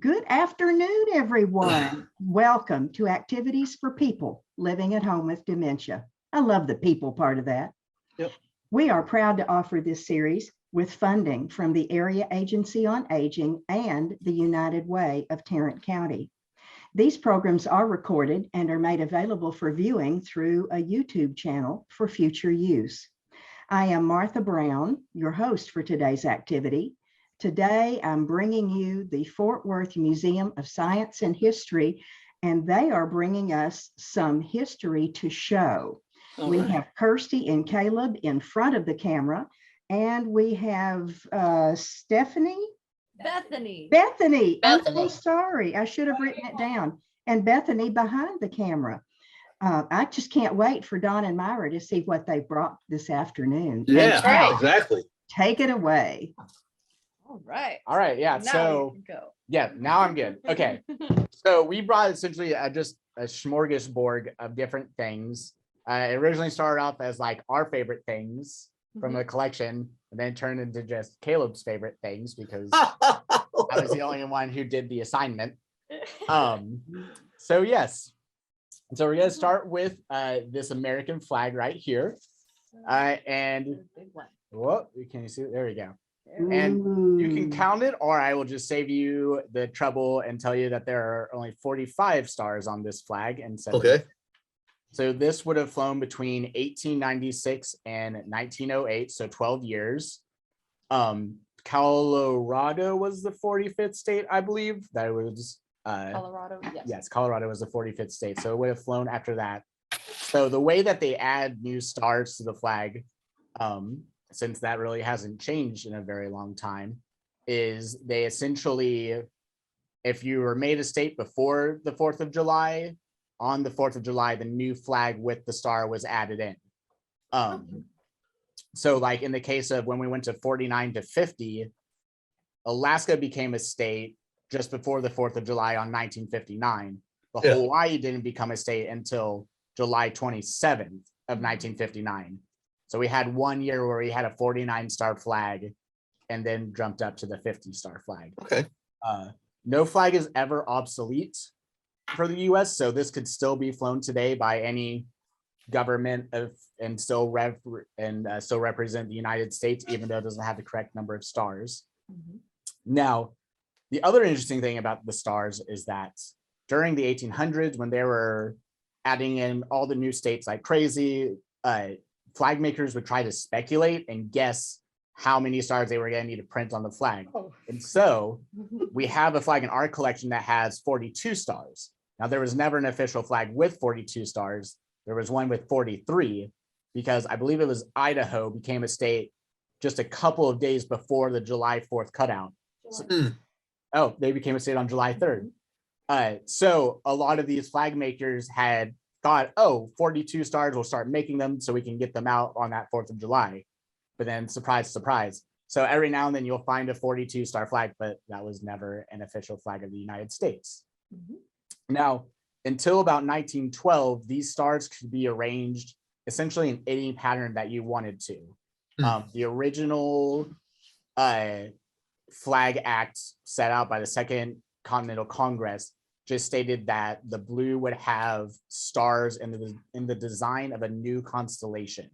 Good afternoon, everyone. Welcome to Activities for People Living at Home with Dementia. I love the people part of that. Yep. We are proud to offer this series with funding from the Area Agency on Aging and the United Way of Tarrant County. These programs are recorded and are made available for viewing through a YouTube channel for future use. I am Martha Brown, your host for today's activity. Today, I'm bringing you the Fort Worth Museum of Science and History, and they are bringing us some history to show. We have Kirsty and Caleb in front of the camera, and we have Stephanie? Bethany. I'm so sorry. I should have written it down. And Bethany behind the camera. I just can't wait for Don and Myra to see what they brought this afternoon. Yeah, right. Exactly. Take it away. All right. All right. Yeah. Now So we can go. yeah, now I'm good. Okay. So we brought essentially just a smorgasbord of different things. It originally started off as like our favorite things from the collection, and then turned into just Caleb's favorite things because I was the only one who did the assignment. So yes. So we're gonna start with this American flag right here. And Big one. whoa, can you see it? There we go. And you can count it, or I will just save you the trouble and tell you that there are only 45 stars on this flag. And so, so this would have flown between 1896 and 1908, so 12 years. Colorado was the 45th state, I believe. That was Colorado. yes, Colorado was the 45th state, so it would have flown after that. So the way that they add new stars to the flag, since that really hasn't changed in a very long time, is they essentially, if you were made a state before the 4th of July, on the 4th of July, the new flag with the star was added in. So like in the case of when we went to 49 to 50, Alaska became a state just before the 4th of July on 1959. But Hawaii didn't become a state until July 27th of 1959. So we had 1 year where we had a 49 star flag and then jumped up to the 50 star flag. Okay. No flag is ever obsolete for the US. So this could still be flown today by any government and still represent the United States, even though it doesn't have the correct number of stars. Now, the other interesting thing about the stars is that during the 1800s, when they were adding in all the new states like crazy, flag makers would try to speculate and guess how many stars they were going to need to print on the flag. And so we have a flag in our collection that has 42 stars. Now, there was never an official flag with 42 stars. There was one with 43 because I believe it was Idaho became a state just a couple of days before the July 4th cutout. Oh, they became a state on July 3rd. So a lot of these flag makers had thought, oh, 42 stars, we'll start making them so we can get them out on that 4th of July. But then surprise, surprise. So every now and then you'll find a 42 star flag, but that was never an official flag of the United States. Now, until about 1912, these stars could be arranged essentially in any pattern that you wanted to. The original Flag Act set out by the Second Continental Congress just stated that the blue would have stars in the design of a new constellation,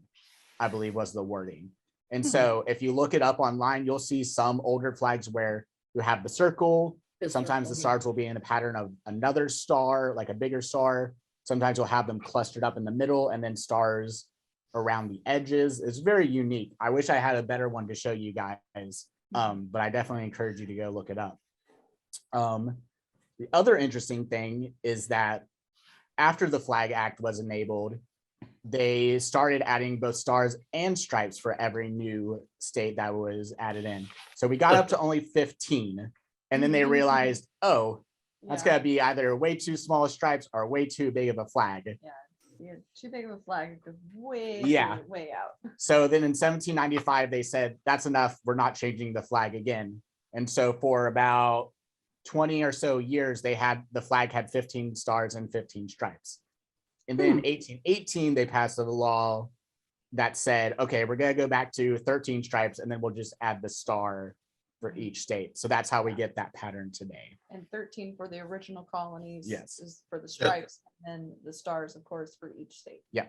I believe was the wording. And so if you look it up online, you'll see some older flags where you have the circle. Sometimes the stars will be in a pattern of another star, like a bigger star. Sometimes you'll have them clustered up in the middle and then stars around the edges. It's very unique. I wish I had a better one to show you guys, but I definitely encourage you to go look it up. The other interesting thing is that after the Flag Act was enabled, they started adding both stars and stripes for every new state that was added in. So we got up to only 15, and then they realized, oh, that's gonna be either way too small stripes or way too big of a flag. Yeah, too big of a flag. It goes way, way out. So then in 1795, they said, that's enough. We're not changing the flag again. And so for about 20 or so years, the flag had 15 stars and 15 stripes. And then in 1818, they passed a law that said, okay, we're going to go back to 13 stripes, and then we'll just add the star for each state. So that's how we get that pattern today. And 13 for the original colonies. Yes. Is for the stripes, and then the stars, of course, for each state. Yeah.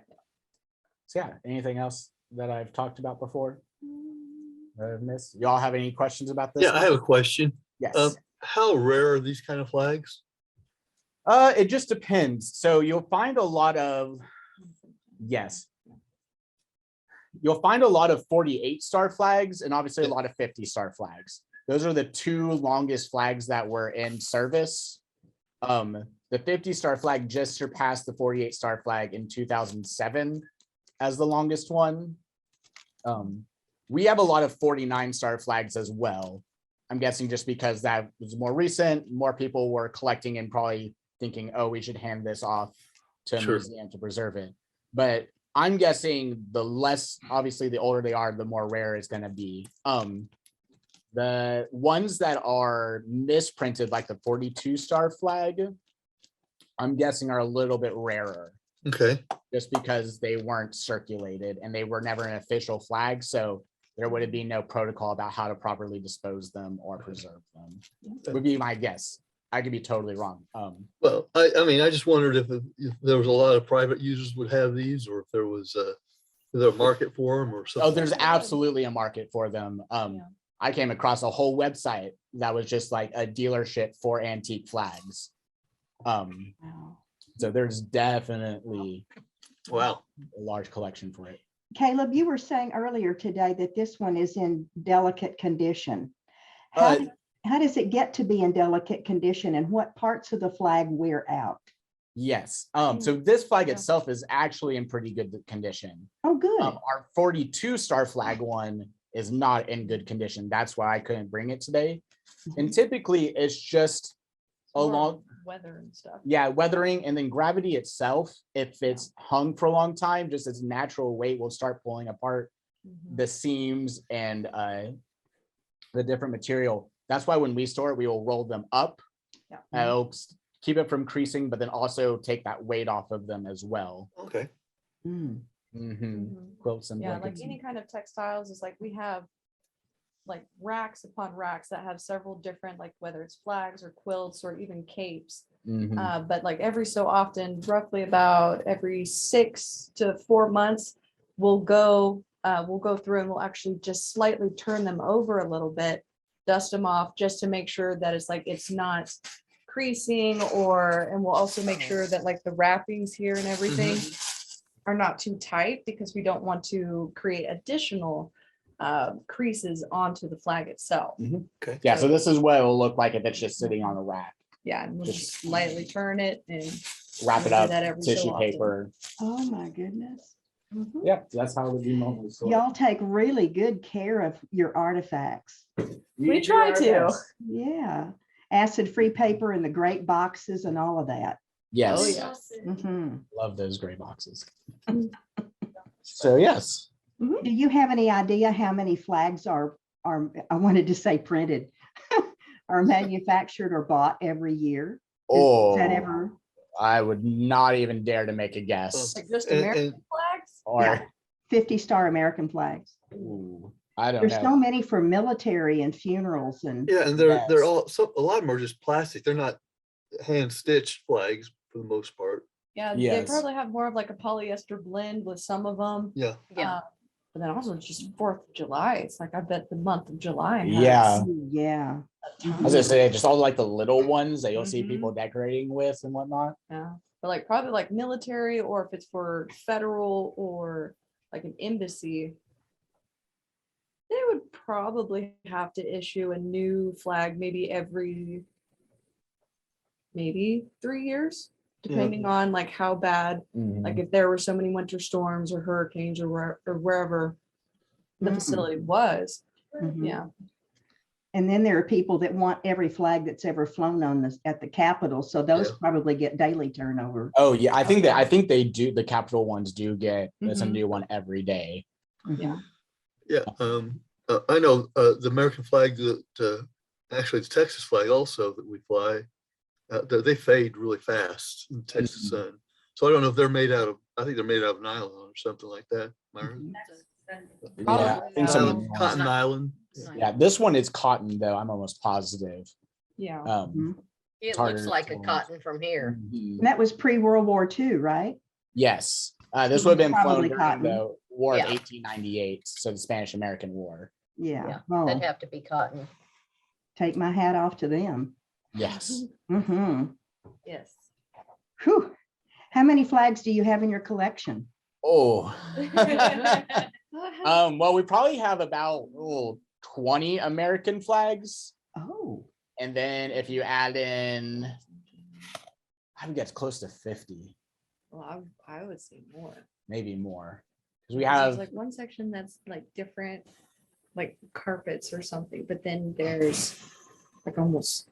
So yeah, anything else that I've talked about before? Miss, y'all have any questions about this? Yeah, I have a question. Yes. How rare are these kind of flags? It just depends. So you'll find a lot of, yes. You'll find a lot of 48-star flags and obviously a lot of 50-star flags. Those are the two longest flags that were in service. The 50-star flag just surpassed the 48-star flag in 2007 as the longest one. We have a lot of 49-star flags as well. I'm guessing just because that was more recent, more people were collecting and probably thinking, oh, we should hand this off to a museum to preserve it. But I'm guessing the less, obviously, the older they are, the more rare it's going to be. The ones that are misprinted, like the 42-star flag, I'm guessing are a little bit rarer. Okay. Just because they weren't circulated and they were never an official flag. So there would be no protocol about how to properly dispose them or preserve them. Would be my guess. I could be totally wrong. Well, I mean, I just wondered if there was a lot of private users would have these, or if there was a market for them or something. Oh, there's absolutely a market for them. I came across a whole website that was just like a dealership for antique flags. So there's definitely a large collection for it. Caleb, you were saying earlier today that this one is in delicate condition. How does it get to be in delicate condition, and what parts of the flag wear out? Yes. So this flag itself is actually in pretty good condition. Oh, good. Our 42-star flag one is not in good condition. That's why I couldn't bring it today. And typically it's just along weather and stuff. Yeah, weathering, and then gravity itself, if it's hung for a long time, just its natural weight will start pulling apart the seams and the different material. That's why when we store it, we will roll them up. It'll keep it from creasing, but then also take that weight off of them as well. Okay. Quilts and like blankets. any kind of textiles is like we have like racks upon racks that have several different, like whether it's flags or quilts or even capes. But like every so often, roughly about every 6 to 4 months, we'll go through and we'll actually just slightly turn them over a little bit, dust them off just to make sure that it's not creasing, and we'll also make sure that like the wrappings here and everything are not too tight, because we don't want to create additional creases onto the flag itself. Okay. Yeah, so this is what it will look like if it's just sitting on a rack. Yeah, and we'll just lightly turn it and Wrap it do up, that every so tissue often. paper. Oh my goodness. Yep, that's how it would be normally stored. Y'all take really good care of your artifacts. We try to. Yeah. Acid-free paper and the great boxes and all of that. Yes. Oh yes. Love those gray boxes. So yes. Do you have any idea how many flags are I wanted to say printed, are manufactured or bought every year? Is that ever? I would not even dare to make a guess. Like just American flags? Or 50-star American flags. I don't There's know. so many for military and funerals and And they're all, so a lot of them are just plastic. They're not hand stitched flags for the most part. Yeah, Yes. they probably have more of like a polyester blend with some of them. Yeah. But then also just 4th of July. It's like I bet the month of July. has Yeah. yeah. I was gonna say just all like the little ones that you'll see people decorating with and whatnot. Yeah, but like probably like military, or if it's for federal or like an embassy, they would probably have to issue a new flag maybe every 3 years, depending on like how bad, like if there were so many winter storms or hurricanes or wherever the facility was. Yeah. And then there are people that want every flag that's ever flown on this at the Capitol. So those probably get daily turnover. Oh yeah, I think they do. The Capital ones do get there's a new one every day. Yeah. Yeah. I know the American flag, actually the Texas flag also that we fly, they fade really fast in the Texas sun. So I don't know if they're made out of, I think they're made out of nylon or something like that. Yeah, I think some of the Cotton ones- Island. Yeah, this one is cotton though. I'm almost positive. Yeah. Mhm. It harder looks to like a tell. cotton from here. Mhm. And that was pre-World War II, right? Yes, this would have been flown Probably during cotton. the War of Yeah. 1898, so the Spanish-American War. Yeah. Yeah, Oh, that'd have to be cotton. take my hat off to them. Yes. Mm-hmm. Yes. Whew. How many flags do you have in your collection? Oh. Well, we probably have about 20 American flags. Oh, And then if you add in, I think that's close to 50, Well, I would say more. maybe more. Because we There's have, like one section that's like different, like carpets or something, but then there's like almost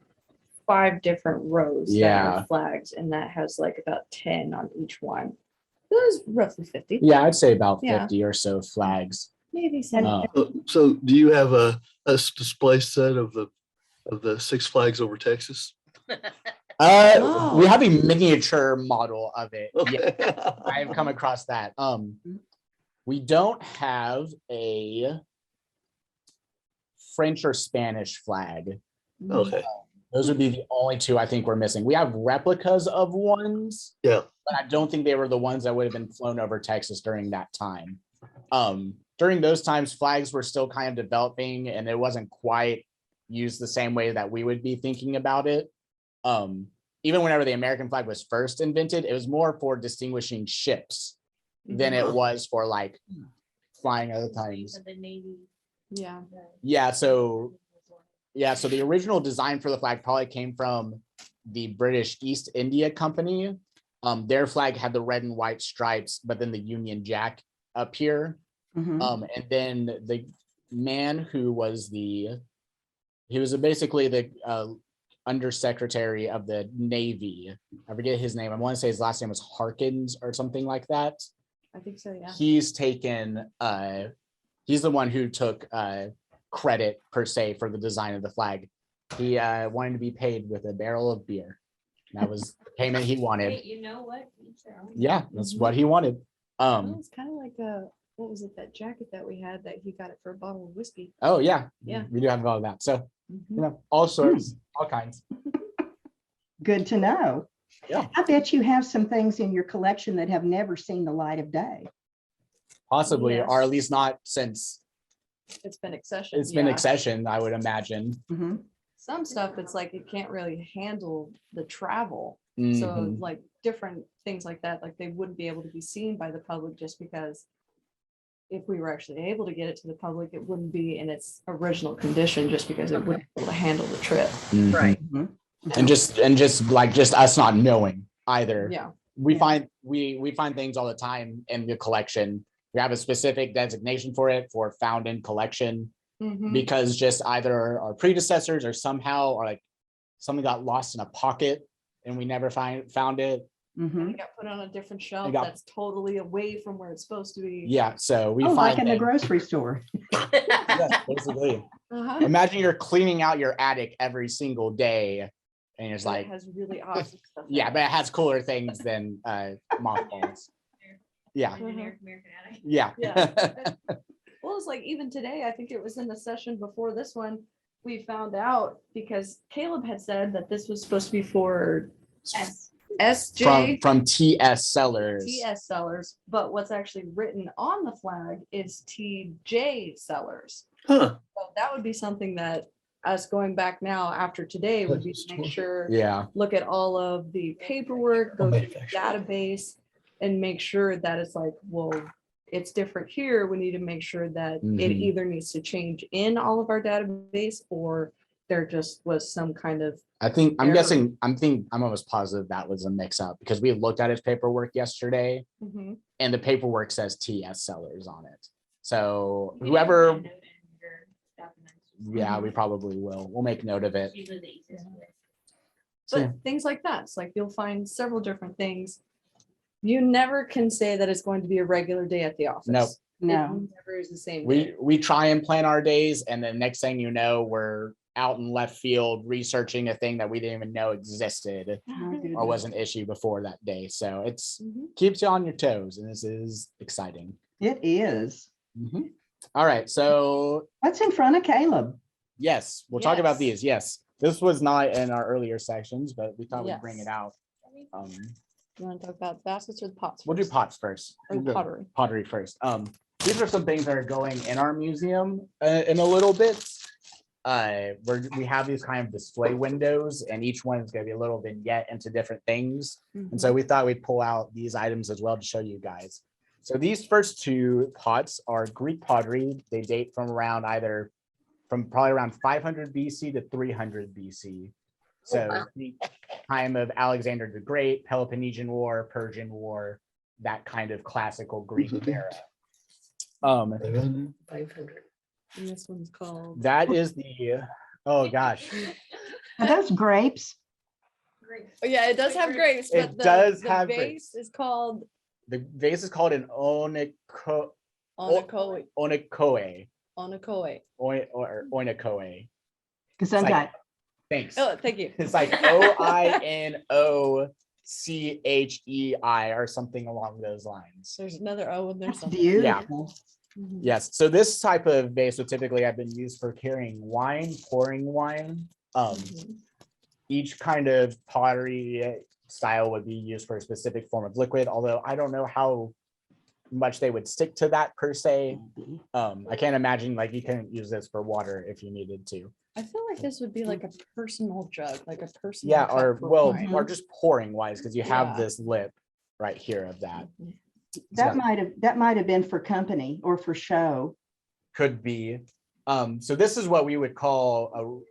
5 different rows that Yeah. are flags, and that has like about 10 on each one. That was roughly 50. yeah, I'd say about Yeah. 50 or so flags. Maybe And- 70. So do you have a display set of the Six Flags over Texas? Oh. We have a miniature model of it. Yeah, Okay. I've come across that. We don't have a French or Spanish flag. Okay, Those would be the only 2 I think we're missing. We have replicas of ones, yeah. but I don't think they were the ones that would have been flown over Texas during that time. During those times, flags were still kind of developing, and it wasn't quite used the same way that we would be thinking about it. Even whenever the American flag was first invented, it was more for distinguishing ships than it was for like flying other times. Yeah. Yeah, so the original design for the flag probably came from the British East India Company. Their flag had the red and white stripes, but then the Union Jack up here. mhm. And then the man who was basically the undersecretary of the Navy. I forget his name. I want to say his last name was Harkins or something like that. I think so, yeah. He's the one who took credit per se for the design of the flag. He wanted to be paid with a barrel of beer. That was the payment he wanted. You know what? Yeah, that's what he wanted. Well, it's kind of like what was it, that jacket that we had that he got it for a bottle of whiskey. Oh yeah, Yeah. we do have all of that. So Mhm. all sorts, all kinds. Good to know. Yeah. I bet you have some things in your collection that have never seen the light of day. Possibly, Yes. or at least not since It's been accession. it's been yeah. accession, I would imagine. Mhm. Some stuff, it's like it can't really handle the travel. So Mhm. like different things like that, like they wouldn't be able to be seen by the public just because if we were actually able to get it to the public, it wouldn't be in its original condition just because it wouldn't be able to handle the trip. Mhm. Right. Mhm. And just us not knowing either. Yeah. We Yeah. find we find things all the time in the collection. We have a specific designation for it, for found in collection, Mhm. because just either our predecessors or somehow, or like something got lost in a pocket and we never found it. Mhm. It got put on a different shelf got- that's totally away from where it's supposed to be. Yeah, so we Oh, find like in the things- grocery store. Yeah, basically. Uh-huh. Imagine you're cleaning out your attic every single day, and you're just It like, has really awesome stuff. in yeah, it. but it has cooler things than mothballs. Yeah, yeah. Yeah. Well, it's like even today, I think it was in the session before this one, we found out because Caleb had said that this was supposed to be for SJ. From TS Sellers. TS sellers, but what's actually written on the flag is TJ sellers. Huh. So that would be something that us going back now after today would be to make sure, Yeah, look at all of the paperwork, go to the Manufacturer. database and make sure that it's like, well, it's different here. We need to make sure that it Mhm. either needs to change in all of our database or there just was some kind of, I'm Error. guessing, I'm almost positive that was a mix up, because we looked at his paperwork yesterday Mhm. and the paperwork says TS Sellers on it. So whoever, yeah, we probably will. We'll make note of it. So, but things like that. It's like you'll find several different things. You never can say that it's going to be a regular day at the office. Nope. No. It never is the same. we day. we try and plan our days, and then next thing you know, we're out in left field researching a thing that we didn't even know existed My goodness. or was an issue before that day. So it's Mhm. keeps you on your toes, and this is exciting. It is. Mhm. All right, so What's in front of Caleb? yes, we'll talk about Yes. these. Yes, this was not in our earlier sections, but we thought we'd bring it Yes. out. You want to talk about baskets or the pots? We'll do first? pots first. Or We'll go pottery. Pottery first. These are some things that are going in our museum in a little bit. We have these kind of display windows, and each one is going to be a little vignette into different things. And so we thought we'd pull out these items as well to show you guys. So these first two pots are Greek pottery. They date from probably around 500 BC to 300 BC. So the time of Alexander the Great, Peloponnesian War, Persian War, that kind of classical Greek era. 500. And this one's called. That is oh gosh. Are those grapes? Oh, yeah, it does have grapes, It but does the have vase grapes. is called The vase is called an onokoe. onokoe, Onokoe. or oinokoe. Gesundheit. Thanks. Oh, thank you. It's like OINOCHEI or something along those lines. There's another O in there That's somewhere. beautiful. Mhm. Yes. So this type of vase would typically have been used for carrying wine, pouring wine. Mhm. Each kind of pottery style would be used for a specific form of liquid, although I don't know how much they would stick to that per se. I can't imagine like you couldn't use this for water if you needed to. I feel like this would be like a personal jug, like a personal. Yeah, cup or for well, wine. or just pouring wise, because you have Yeah. this lip right here of that. Mhm. That might have been for company or for show. Could be. So this is what we would call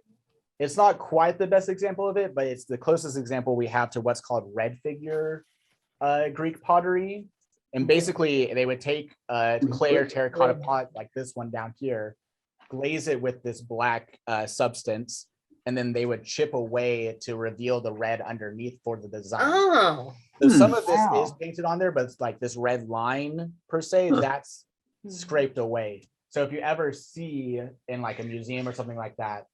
it's not quite the best example of it, but it's the closest example we have to what's called red figure Greek pottery. And basically they would take a clay or terracotta pot like this one down here, glaze it with this black substance, and then they would chip away to reveal the red underneath for the design. Oh, So some of this Wow. is painted on there, but it's like this red line per se, that's Mhm. scraped away. So if you ever see in like a museum or something like that,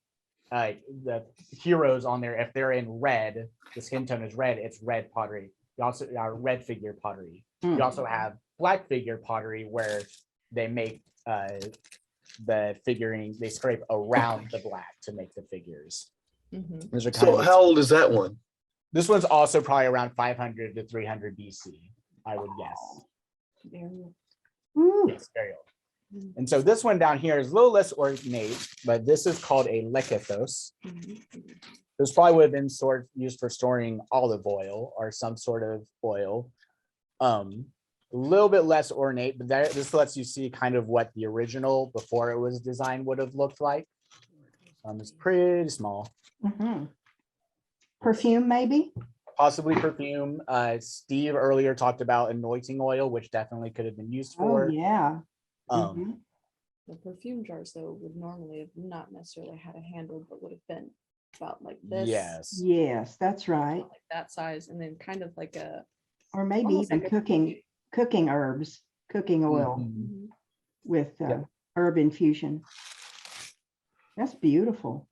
the heroes on there, if they're in red, the skin tone is red, it's red pottery. You also red figure pottery. Hmm. You also have black figure pottery where they make the figuring, they scrape around the black to make the figures. Mhm. Those are kind So of how old is that one? this one's also probably around 500 to 300 BC, I would guess. Very- Ooh, Yes, very old. And so this one down here is a little less ornate, but this is called a lekethos. Mhm. This probably would have been used for storing olive oil or some sort of oil. A little bit less ornate, but this lets you see kind of what the original before it was designed would have looked like. It's pretty small, mhm. Perfume, maybe? possibly perfume. Steve earlier talked about anointing oil, which definitely could have been used Oh, for. yeah. Um, Mhm. The perfume jars though would normally have not necessarily had a handle, but would have been about like this. Yes. Yes, that's right. Like that size, and then kind of like a. Or maybe almost even like a cooking herbs, cooking oil Mhm. Mhm. with Yep. herb infusion. That's beautiful.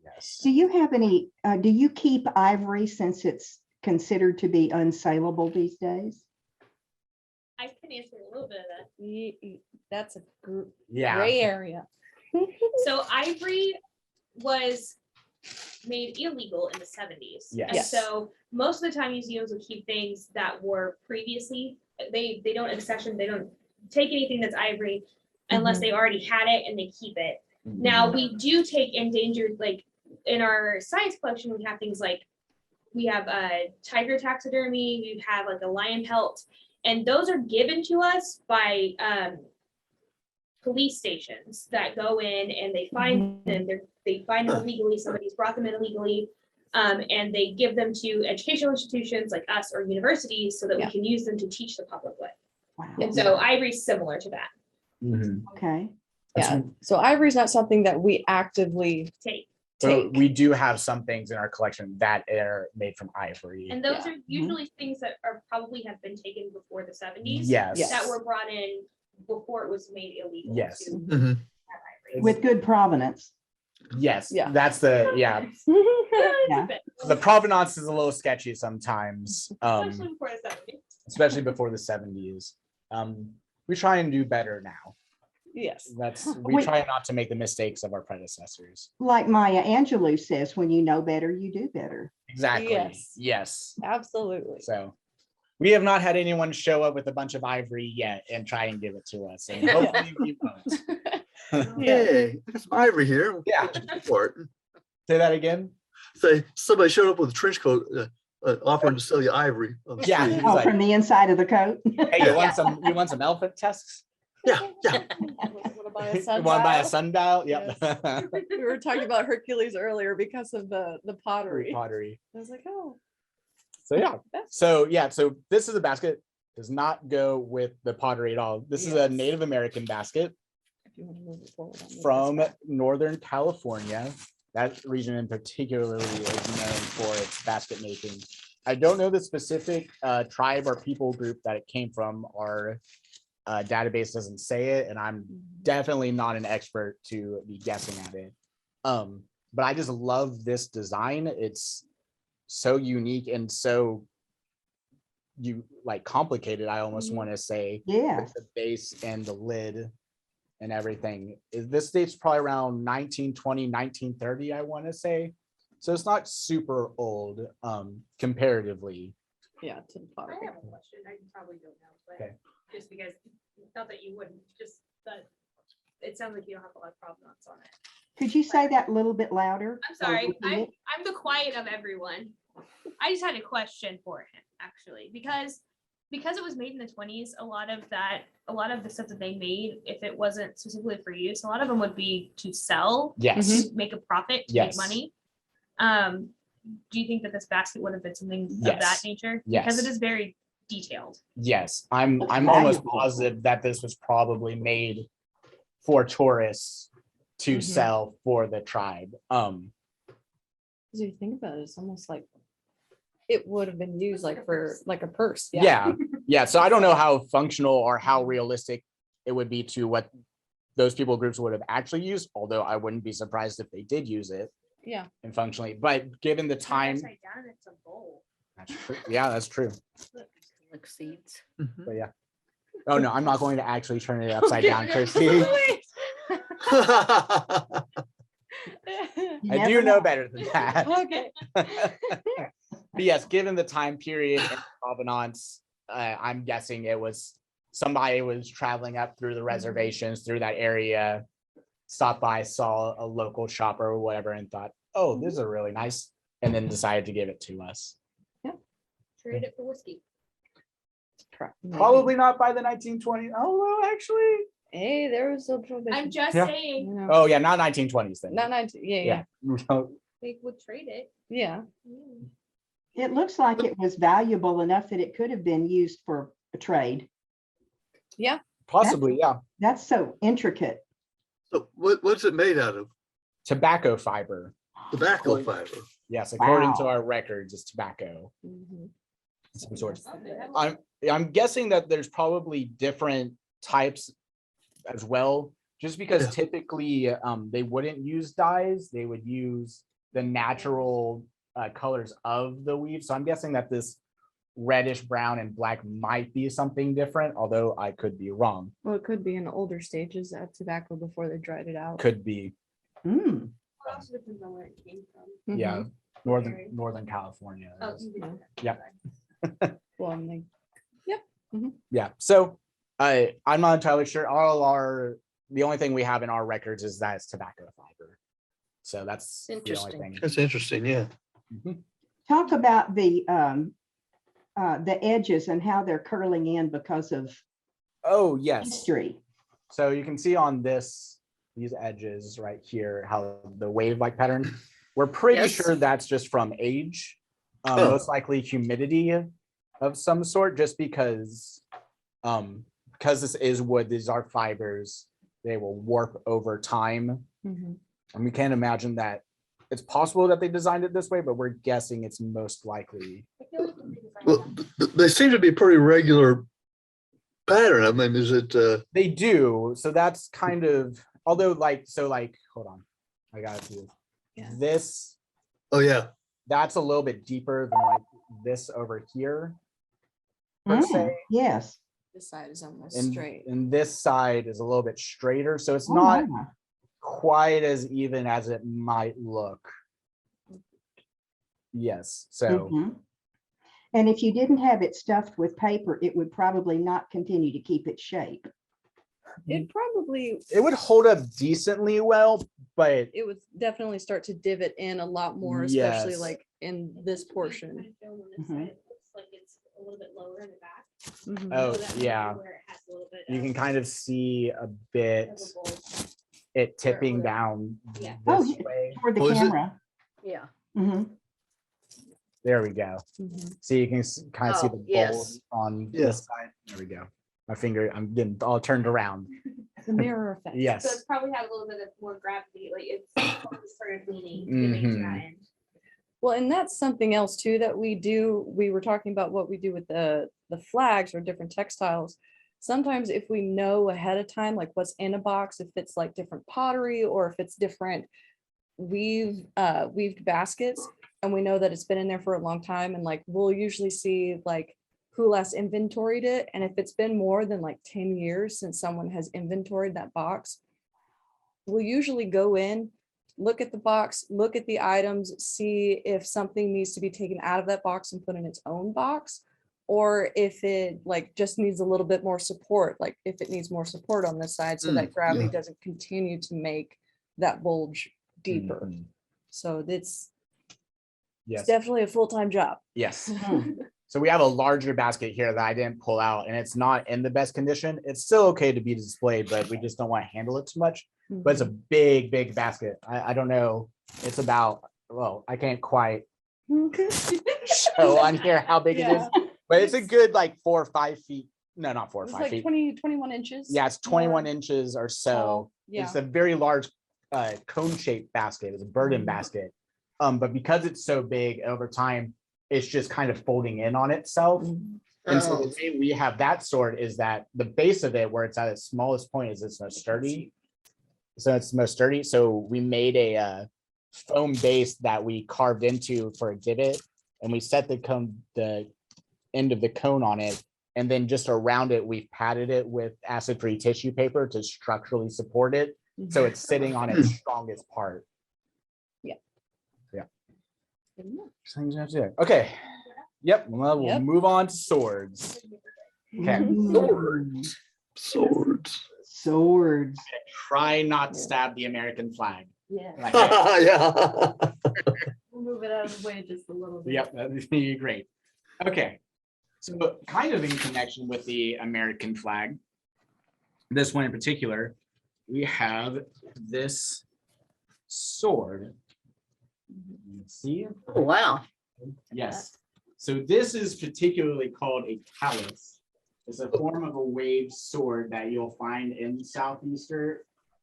Yes. Do you have any, do you keep ivory since it's considered to be unsaleable these days? I can answer a little bit of that. That's a Yeah. gray area. So ivory was made illegal in the 70s. And Yes. so most of the time museums will keep things that were previously, they don't accession, they don't take anything that's ivory unless they already had it and they keep it. Now we do take endangered, like in our science collection, we have things like, we have tiger taxidermy, we have like a lion pelt, and those are given to us by police stations that go in and they find them. They find them illegally. Somebody's brought them in illegally, and they give them to educational institutions like us or universities so that we can use them to teach the public with. Wow. And so ivory's similar to that. Mhm. Okay. Yeah. So ivory's not something that we actively Take. So take. we do have some things in our collection that are made from ivory. And those Yeah. are usually things that are probably have been taken before the 70s. Yes. That were brought in before it was made illegal. Yes. To Mhm. have ivory. With good provenance. Yes. Yeah. That's the It's a Yeah. bit. the provenance is a little sketchy sometimes, Especially before the 70s. especially before the 70s. we try and do better now. Yes. We We- try not to make the mistakes of our predecessors. Like Maya Angelou says, when you know better, you do better. Exactly. Yes. Yes. Absolutely. So we have not had anyone show up with a bunch of ivory yet and try and give it to us. And hopefully we won't. Hey, I got some ivory here. Yeah. For it. Say that again. Say somebody showed up with a trench coat, offering to sell you ivory. On the Yeah. street. He's Oh, like, from the inside of the coat. hey, you want some elephant tusks? Yeah, yeah. Want to buy a You want to buy a sundial? sundial? Yep. We were talking about Hercules earlier because of the pottery. Pottery. I was like, oh, So yeah. that's So this is a basket. Does not go with the pottery at all. This is a Yes. Native American basket if you want to move it forward. I'll move this from back. Northern California. That region in particularly is known for its basket making. I don't know the specific tribe or people group that it came from. Our database doesn't say it, and I'm definitely not an expert to be guessing at it. But I just love this design. It's so unique and so complicated. I almost Mhm. want to say Yeah. with the base and the lid and everything. This date's probably around 1920, 1930, I want to say. So it's not super old comparatively. Yeah, to the I pottery. have a question. I probably don't know, but Okay. just because, not that you wouldn't, just that it sounds like you don't have a lot of provenance on it. Could you say that a little bit louder? I'm or sorry. repeat it? I'm the quiet of everyone. I just had a question for him actually, because it was made in the 20s, a lot of the stuff that they made, if it wasn't specifically for use, a lot of them would be to sell, Yes. to make a profit, to Yes. make money. Do you think that this basket would have been something of Yes. that nature? Because Yes. it is very detailed. Yes, I'm That's almost valuable. positive that this was probably made for tourists to Mhm. sell for the tribe. Because if you think about it, it's almost like it would have been used like for like a purse. Yeah. Yeah. So I don't know how functional or how realistic it would be to what those people groups would have actually used, although I wouldn't be surprised if they did use it Yeah. and functionally. But given the It's time, upside down, it's a bowl. that's true. Yeah, that's true. Like seeds. But yeah. Oh no, I'm not going to actually turn it upside down, Kirsty. You I never do know better than that. Okay. But yes, given the time period and provenance, I'm guessing it was somebody was traveling up through the reservations through that area, stopped by, saw a local shopper or whatever, and thought, "Oh, this is really nice," and then decided to give it to us. Trade it for whiskey. Probably not by the 1920s. Although actually, Hey, there was still prohibition. I'm just Yeah. saying, oh yeah, not 1920s then. Not 19. Yeah. Yeah. they would trade it. Yeah. It looks like it was valuable enough that it could have been used for a trade. Possibly, yeah. That's so intricate. So what's it made out of? Tobacco fiber. Tobacco Cool. fiber. Yes, according to Wow. our records, it's tobacco. Mhm. of some sort. Okay. I'm guessing that there's probably different types as well, just because Yeah. typically they wouldn't use dyes, they would use the natural colors of the weave. So I'm guessing that this reddish brown and black might be something different, although I could be wrong. Well, it could be in older stages of tobacco before they dried it out. Could be, Mm. It also depends on where it came from. yeah, Mhm. northern California. Oh, is- you can do that. Yeah. Well, and they, Yeah, so I'm not entirely sure. The only thing we have in our records is that it's tobacco fiber. So that's the only Interesting. thing. That's interesting, yeah. Mhm. Talk about the edges and how they're curling in because of Oh, yes. history. So you can see on these edges right here, how the wave-like pattern, we're pretty Yes. sure that's just from age, Oh. most likely humidity of some sort, just because this is wood, these are fibers, they will warp over time. Mhm. And we can't imagine that it's possible that they designed it this way, but we're guessing it's most likely. I feel like we could design Well, that. they seem to be pretty regular pattern. I mean, is it, They do, so that's kind of, although hold on, I got to Yeah. this. oh, yeah. That's a little bit deeper than like this over here, per Mm, se. yes. This side is almost and, straight. and this side is a little bit straighter. So it's Oh, not wow. quite as even as it might look. Yes, so Mhm. And if you didn't have it stuffed with paper, it would probably not continue to keep its shape. It probably, it would hold up decently well, but it would definitely start to divot in a lot more, especially Yes. like in this portion. Kind of film on this Mhm. side, it looks like it's a little bit lower in the back. Mhm. oh So that might be yeah, where it has a little bit you of- can kind of see a of bit a bulge. it tipping would've- down yeah. Oh, this yeah. way. Toward the Oh, is it? camera. Yeah. Mhm. There we go. Mhm. So you can kind of see Oh, the bulge yes. on Yeah. this side. There we go. My finger, I'm getting all turned around. The mirror effect. So Yes. it's probably had a little bit of more gravity, like it's probably started leaning, giving to that end. Well, and that's something else too that we do. We were talking about what we do with the flags or different textiles. Sometimes if we know ahead of time, like what's in a box, if it's like different pottery or if it's different weaved baskets, and we know that it's been in there for a long time, and like we'll usually see like who last inventoried it. And if it's been more than like 10 years since someone has inventoried that box, we'll usually go in, look at the box, look at the items, see if something needs to be taken out of that box and put in its own box, or if it like just needs a little bit more support, like if it needs more support on this side so that gravity yeah. doesn't continue to make that bulge deeper. Mhm. So it's Yes. definitely a full-time job. Yes. Mhm. So we have a larger basket here that I didn't pull out, and it's not in the best condition. It's still okay to be displayed, but we just don't want to handle it too much. But it's a big, big basket. I don't know. It's about, well, I can't quite show on here how big it is, but it's a good like 4 or 5 feet. No, not 4 or It's 5 like feet. 21 inches. Yeah, it's 21 more inches or so. tall. Yeah. It's a very large cone-shaped basket. It's a burden Mhm. basket. But because it's so big over time, it's just kind of folding in on itself. And so Oh. the way we have that sword is that the base of it, where it's at its smallest point, is it's most sturdy. So it's most sturdy. So we made a foam base that we carved into for a divot, and we set the end of the cone on it, and then just around it, we've padded it with acid-free tissue paper to structurally support it. So it's sitting on its strongest part. Things you have to do. Okay. Yep. Well, we'll Yep. move on to swords. Okay. Mhm. Swords. Swords. Try not to stab the American flag. Yeah. Like, Yeah. We'll move it out of the way just a little bit. yep, that'd be great. Okay. So kind of in connection with the American flag, this one in particular, we have this sword. Let's see. Oh, wow. Yes. So this is particularly called a callus. It's a form of a waved sword that you'll find in Southeastern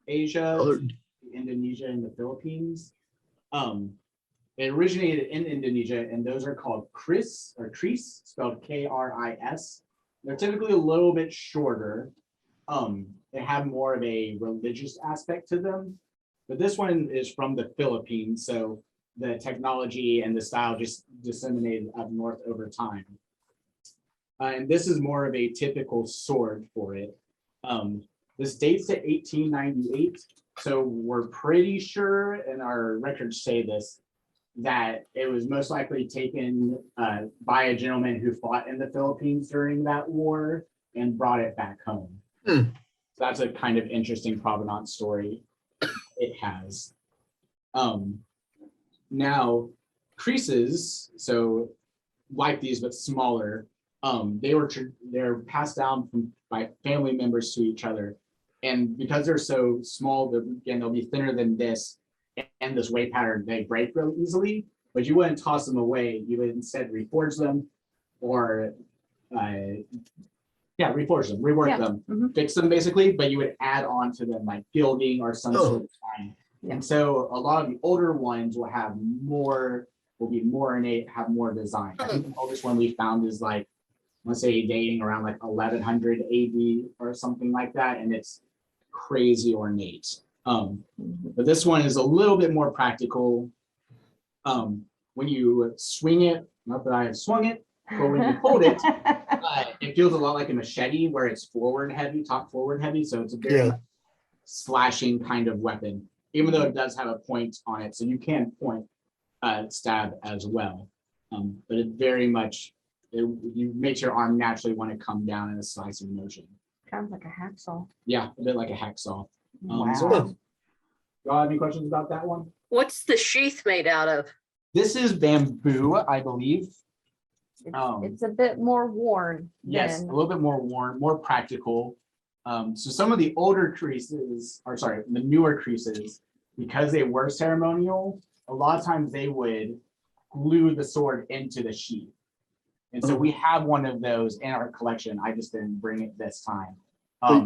Asia, Colored. Indonesia, and the Philippines. It originated in Indonesia, and those are called kris or kris, spelled K-R-I-S. They're typically a little bit shorter. They have more of a religious aspect to them. But this one is from the Philippines, so the technology and the style just disseminated up north over time. And this is more of a typical sword for it. This dates to 1898, so we're pretty sure, and our records say this, that it was most likely taken by a gentleman who fought in the Philippines during that war and brought it back home. So that's a kind of interesting provenance story it has. Now, creases, so like these but smaller, they're passed down by family members to each other, and because they're so small, they'll be thinner than this, and this wave pattern, they break real easily. But you wouldn't toss them away; you would instead reforge them, or reforge them, rework them, fix them basically. But you would add on to them like gilding or some sort of design. And so a lot of the older ones will be more innate, have more design. I think the oldest one we found is like, let's say dating around like 1100 AD or something like that. And it's crazy ornate. But this one is a little bit more practical. When you swing it, not that I have swung it, but when you hold it, It feels a lot like a machete where it's forward heavy, top forward heavy. So it's a very Yeah. slashing kind of weapon, even though it does have a point on it. So you can point stab as well. But it very much, you makes your arm naturally want to come down in a slicing motion. Sounds like a hacksaw. Yeah, a bit like a hacksaw. Wow. So, y'all have any questions about that one? What's the sheath made out of? This is bamboo, I believe. It's a bit more worn. Yes, a than- little bit more worn, more practical. So some of the older creases, or sorry, the newer creases, because they were ceremonial, a lot of times they would glue the sword into the sheath. And so we have one of those in our collection. I just didn't bring it this time.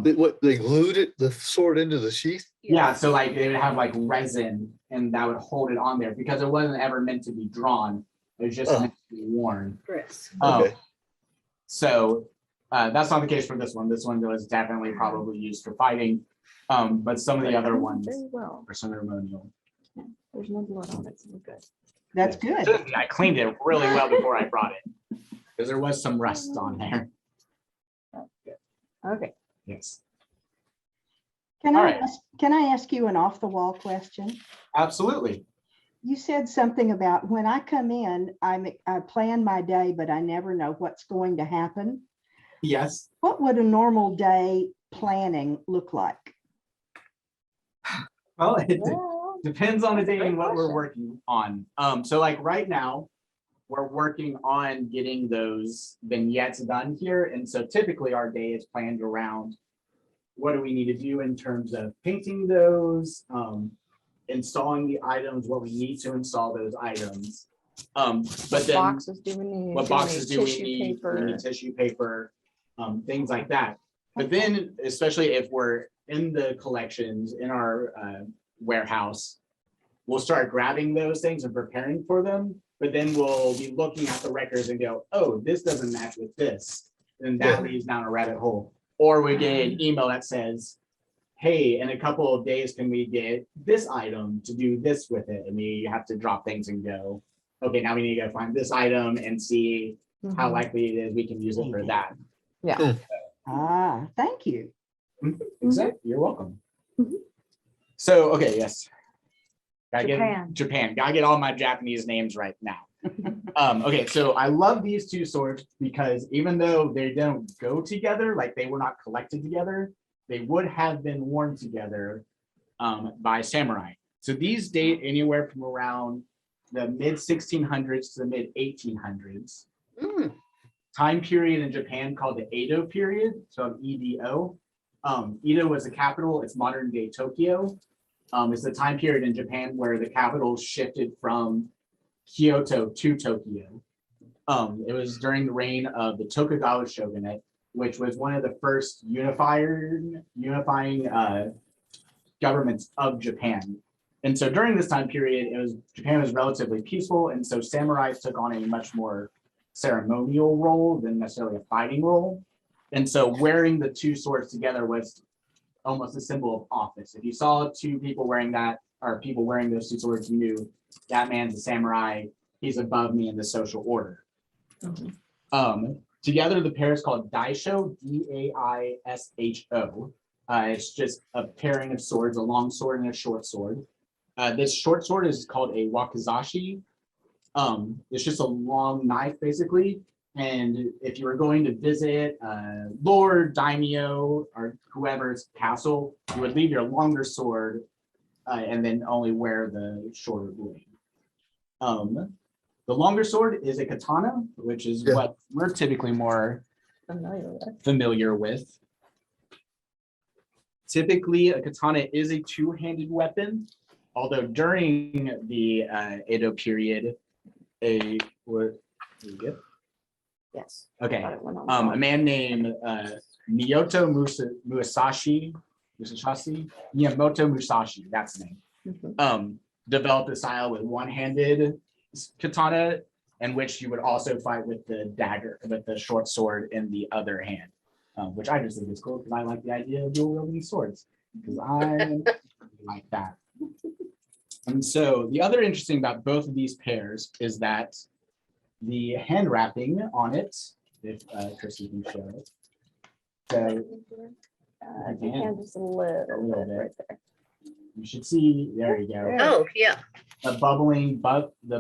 They glued the sword into the sheath? Yeah, so like they would have like resin and that would hold it on there because it wasn't ever meant to be drawn. It was just meant to be worn. Chris. Okay. So that's not the case for this one. This one was definitely probably used for fighting. But some of the other ones Very well. are ceremonial. There's no blood on it, so we're good. That's good. I cleaned it really well before I brought it because there was some rust on there. Okay. Yes, Can All I right. can I ask you an off-the-wall question? absolutely. You said something about when I come in, I plan my day, but I never know what's going to happen. Yes. What would a normal day planning look like? Well, it Well, depends on the day Great and what we're question. working on. So like right now, we're working on getting those vignettes done here. And so typically our day is planned around what do we need to do in terms of painting those, installing the items, what we need to install those items. But what then boxes do we need? what boxes do we Tissue need? We paper. need tissue paper, things like that. But then, especially if we're in the collections in our warehouse, we'll start grabbing those things and preparing for them. But then we'll be looking at the records and go, oh, this doesn't match with this. And that Yeah. leads down a rabbit hole. Or we get an email that says, hey, in a couple of days, can we get this item to do this with it? And we have to drop things and go, okay, now we need to go find this item and see how Mhm. likely it is we can use it for that. Ah, thank you. Exactly. You're welcome. Mhm. So, okay, yes. Japan. Japan. Gotta get all my Japanese names right now. Okay, so I love these two swords because even though they don't go together, like they were not collected together, they would have been worn together by samurai. So these date anywhere from around the mid 1600s to the mid 1800s. Mm, Time period in Japan called the Edo period, so EDO. Edo was the capital, it's modern day Tokyo. It's the time period in Japan where the capital shifted from Kyoto to Tokyo. It was during the reign of the Tokugawa shogunate, which was one of the first unifying governments of Japan. And so during this time period, Japan was relatively peaceful, and so samurais took on a much more ceremonial role than necessarily a fighting role. And so wearing the two swords together was almost a symbol of office. If you saw two people wearing that, or people wearing those two swords, you knew that man's a samurai, he's above me in the social order. Together, the pair is called daisho, D-A-I-S-H-O. It's just a pairing of swords, a long sword and a short sword. This short sword is called a wakizashi. It's just a long knife, basically. And if you were going to visit Lord, Daimyo, or whoever's castle, you would leave your longer sword and then only wear the shorter blade. The longer sword is a katana, which is what we're typically more familiar with. Typically, a katana is a two-handed weapon, although during the Edo period, Yes. Okay. Thought it went on A wrong. man named Miyamoto Musashi, that's the name, Mhm. developed a style with one-handed katana, in which you would also fight with the dagger, with the short sword in the other hand, which I just think is cool because I like the idea of dual wielding swords because I like that. And so the other interesting about both of these pairs is that the hand wrapping on it if Chrissy can show it. So If you can, just a little bit right there. you should see, there you go. Oh, yeah. The bubbling, the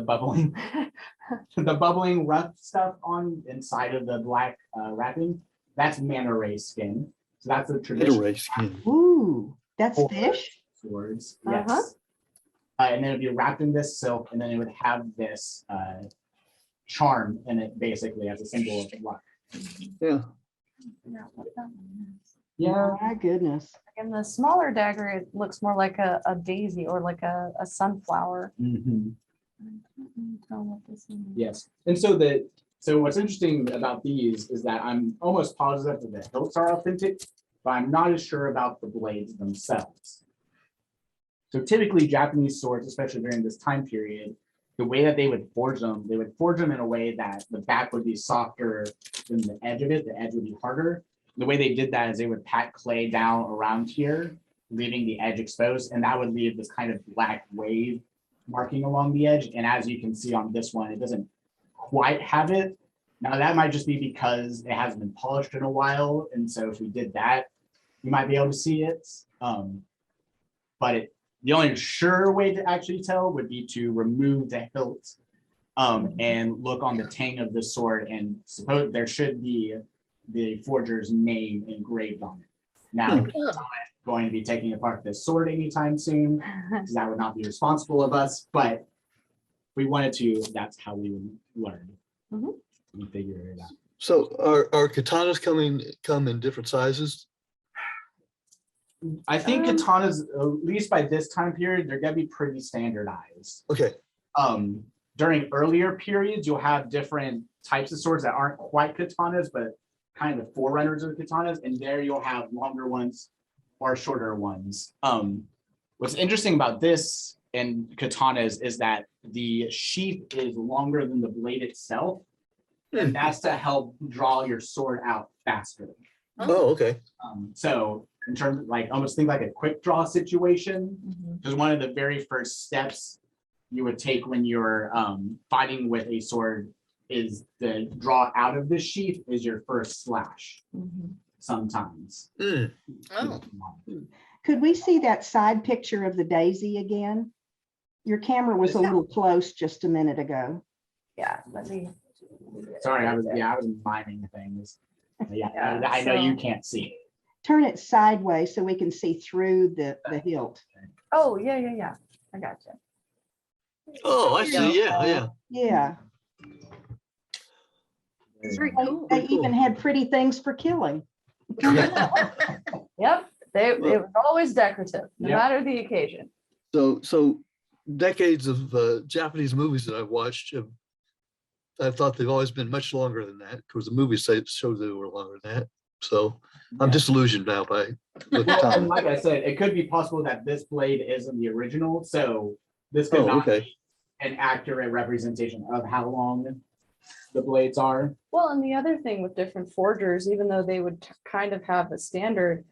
bubbling rough stuff on inside of the black wrapping, that's manta ray skin. So that's a traditional Iterate skin. Ooh, that's for fish? swords. Uh-huh. Yes. And then it'd be wrapped in this silk, and then it would have this charm in it, basically as a symbol of luck. Yeah. Yeah. My goodness. And the smaller dagger, it looks more like a daisy or like a sunflower. Mhm. I can't tell what this is. Yes. And so what's interesting about these is that I'm almost positive that the hilts are authentic, but I'm not as sure about the blades themselves. So typically Japanese swords, especially during this time period, the way that they would forge them in a way that the back would be softer than the edge of it. The edge would be harder. The way they did that is they would pat clay down around here, leaving the edge exposed, and that would leave this kind of black wave marking along the edge. And as you can see on this one, it doesn't quite have it. Now that might just be because it hasn't been polished in a while. And so if we did that, you might be able to see it. But the only sure way to actually tell would be to remove the hilt and look on the tang of the sword, and suppose there should be the forger's name engraved on it. Now, Oh, we're not going to be taking apart this sword anytime soon, because that would not be responsible of us, but if we wanted to, that's how we would learn Mhm. and figure it out. So are katanas come in different sizes? I think Um, katanas, at least by this time period, they're gonna be pretty standardized. Okay. During earlier periods, you'll have different types of swords that aren't quite katanas, but kind of forerunners of katanas, and there you'll have longer ones or shorter ones. What's interesting about this and katanas is that the sheath is longer than the blade itself, and that's to help draw your sword out faster. Oh, okay. So in terms of like almost think like a quick draw situation, Mhm. because one of the very first steps you would take when you're fighting with a sword is the draw out of the sheath is your first slash Mhm. sometimes. Mm. Oh, Could we see that side picture of the daisy again? Your camera was a little close just a minute ago. Yeah, let me. Sorry, I was miming things. Yeah, Yeah, I know you so- can't see. Turn it sideways so we can see through the hilt. Oh, yeah. I got you. Oh, I see. Yeah, yeah. Yeah, very they cool. they even had pretty things for killing. Yep, it was always decorative, no Yep. matter the occasion. So decades of Japanese movies that I've watched, I thought they've always been much longer than that, because the movies show they were longer than that. So I'm Yeah. disillusioned now by the Well, and time. like I said, it could be possible that this blade isn't the original, so this could Oh, not okay. be an accurate representation of how long the blades are. Well, and the other thing with different forgers, even though they would kind of have a standard,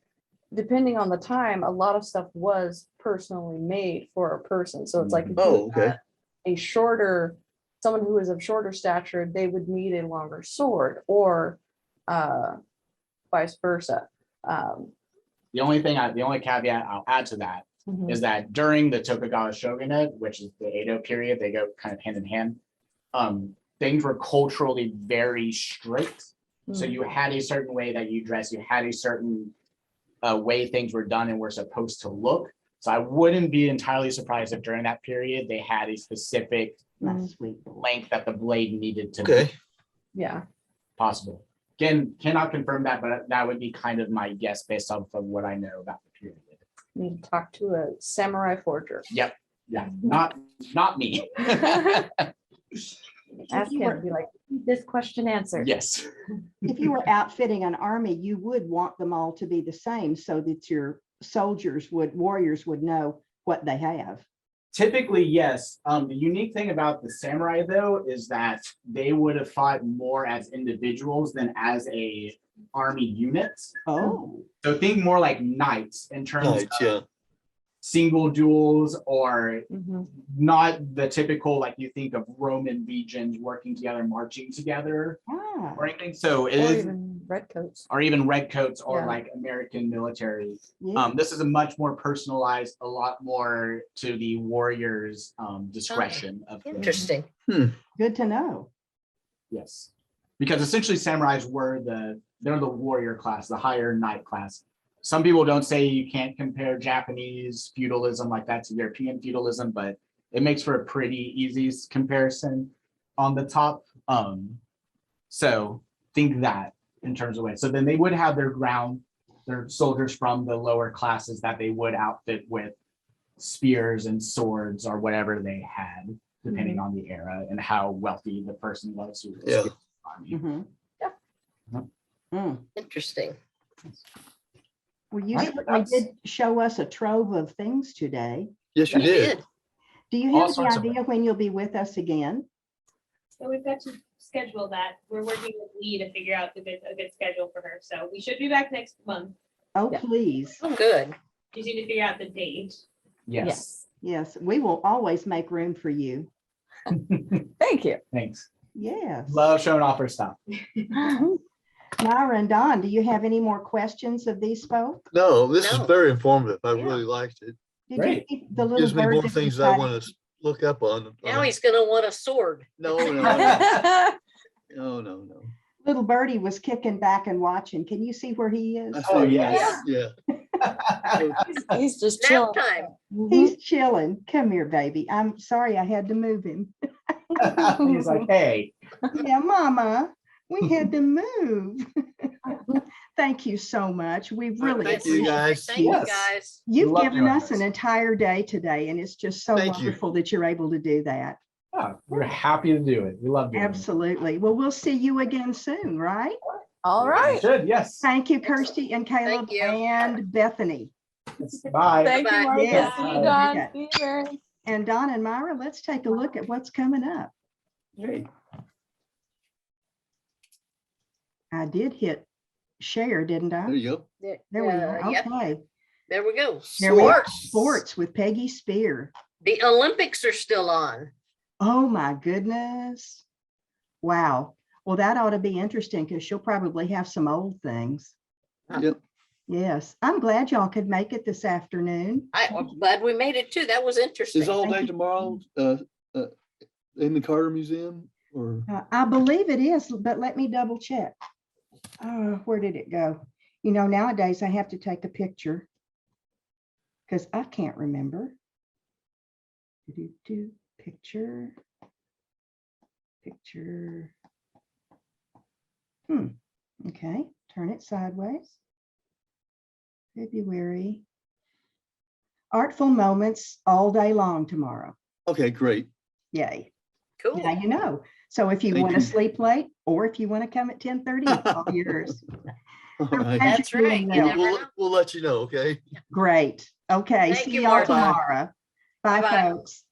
depending on the time, a lot of stuff was personally made for a person. So it's like if you Oh, okay. had a shorter, someone who is of shorter stature, they would need a longer sword, or vice versa. The only caveat I'll add to that Mhm. is that during the Tokugawa shogunate, which is the Edo period, they go kind of hand in hand. Things were culturally very strict. So Mm. you had a certain way that you dress, you had a certain way things were done and were supposed to look. So I wouldn't be entirely surprised if during that period they had a specific My Mhm. sweet boy. length that the blade needed to be Okay. Yeah. possible. Again, cannot confirm that, but that would be kind of my guess based off of what I know about the period. Need to talk to a samurai forger. Yep. Yeah, not me. Ask you him, were- be like, "Need this question answered." Yes. If you were outfitting an army, you would want them all to be the same so that your warriors would know what they have. Typically, yes. The unique thing about the samurai, though, is that they would have fought more as individuals than as a army unit. Oh, So think more like knights in terms Right, yeah. single duels or Mhm. not the typical, like you think of Roman legions working together, marching together Ah, or anything. So it Or is, even redcoats. or even redcoats or Yeah. like American military. yeah. This is a much more personalized, a lot more to the warrior's discretion of things. Interesting. Good to know. Yes, because essentially samurais were they're the warrior class, the higher knight class. Some people don't say you can't compare Japanese feudalism like that to European feudalism, but it makes for a pretty easy comparison on the top. So think that in terms of way. So then they would have their soldiers from the lower classes that they would outfit with spears and swords or whatever they had, depending on the era and how wealthy the person was who was Yeah. the army. Mhm. Yeah. Mm. Interesting. Well, you Right, certainly that's- did show us a trove of things today. Yes, you You did. did. Do you All have any sorts of idea when you'll be with us again? So we've got to schedule that. We're working with Lee to figure out a good schedule for her. So we should be back next month. Oh, Yeah. please. Oh, good. Just need to figure out the date. Yes. Yes, we will always make room for you. Thank you. Thanks. Yes. Love showing off our stuff. Myra and Don, do you have any more questions of these folk? No, this is No. very informative. I Yeah. really liked it. Did you Great. keep the little Gives me bird more that things was that I hiding- want to look up on. Now he's gonna want a sword. No, no, no. Little birdie was kicking back and watching. Can you see where he is? I Oh, see. yes. Yeah. He's just Nap chilling. time. He's chilling. Come here, baby. I'm sorry I had to move him. He's like, hey, Yeah, mama, we had to move. Thank you so much. We really Thank you, appreciate guys. Thank you, Yes. guys. You've love given doing us this. an entire day today, and it's just so Thank you. wonderful that you're able to do that. oh, we're happy to do it. We love doing Absolutely. Well, we'll see you again soon, right? All it. right. Should, yes. Thank you, Kirsty and Caleb you. and Bethany. Bye. Thank you, Bye-bye. Martha. Yes. See you, Bye. Don. Yeah. See you, Mary. And Don and Myra, let's take a look at what's coming up. Great. I did hit share, didn't There I? you go. There we are. Yep, Okay. there we go. There we are. Sports. Sports with Peggy Spear. The Olympics are still on. Oh my goodness. Wow. Well, that ought to be interesting because she'll probably have some old things. Yep. Yes. I'm glad y'all could make it this afternoon. I'm glad we made it too. That was interesting. Is all Thank day you. tomorrow, Amy Carter Museum or? I believe it is, but let me double check. Where did it go? You know, nowadays I have to take a picture because I can't remember. Picture. Okay, turn it sideways. February. Artful Moments all day long tomorrow. Okay, great. Yay. Cool. Now you know. So if you Thank want to you. sleep late or if you want to come at 10:30, it's all yours. All I'm right. glad That's you're doing right. You well. never know. We'll let you know, okay? Great. Okay, Thank see you, y'all Martha. tomorrow. Bye, Bye-bye. folks.